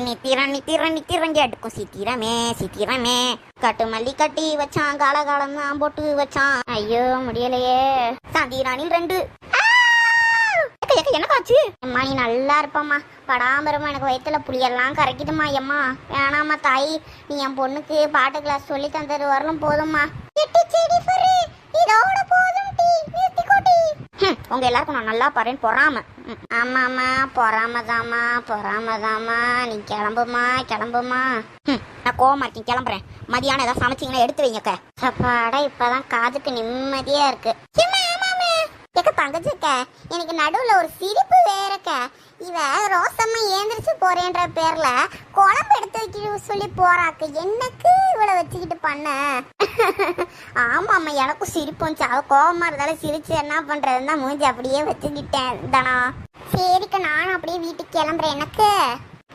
நித்திரங்க எடுக்கும் சித்திரமே கட்டு மல்லி கட்டி வச்சான் காலகாலம் தான் போட்டு வச்சான். ஐயோ முடியலையே. சந்திரானில் 2. எனக்காச்சு அம்மா நீ நல்லா இருப்பம்மா. படாமரமா எனக்கு வயிற்றுல புளியெல்லாம் கரைக்குதுமா. எம்மா வேணாம்மா தாய், நீ என் பொண்ணுக்கு பாட்டு கிளாஸ் சொல்லி தந்தது வரலும் போதும்மா. இதோட போதும் உங்க எல்லாருக்கும் நான் நல்லா பாருன்னு பொறாம. ஆமாம்மா பொறாமதாம்மா. நீ கிளம்புமா. நான் கோவமா இருக்கேன், கிளம்புறேன். மதியானம் ஏதாவது சமைச்சிங்கன்னா எடுத்து வைங்கக்க. சப்பாடா இப்பதான் காதுக்கு நிம்மதியா இருக்கு. பங்கஜக்க எனக்கு நடுவுல ஒரு சிரிப்பு வேறக்க. இவ ரோசம்மா ஏந்திரிச்சு போறேன்ற பேர்ல குழம்பு எடுத்து வைக்க சொல்லி போறாக்கு. என்னக்கு இவளை வச்சுக்கிட்டு பண்ண? ஆமாம்மா எனக்கும் சிரிப்பும் அவ கோவமா இருந்தாலும் சிரிச்சு என்ன பண்றதுன்னா மூஞ்சி அப்படியே வச்சுக்கிட்டேன் தானா. சரிக்கா நானும் அப்படியே வீட்டுக்கு கிளம்புறேன். எனக்கு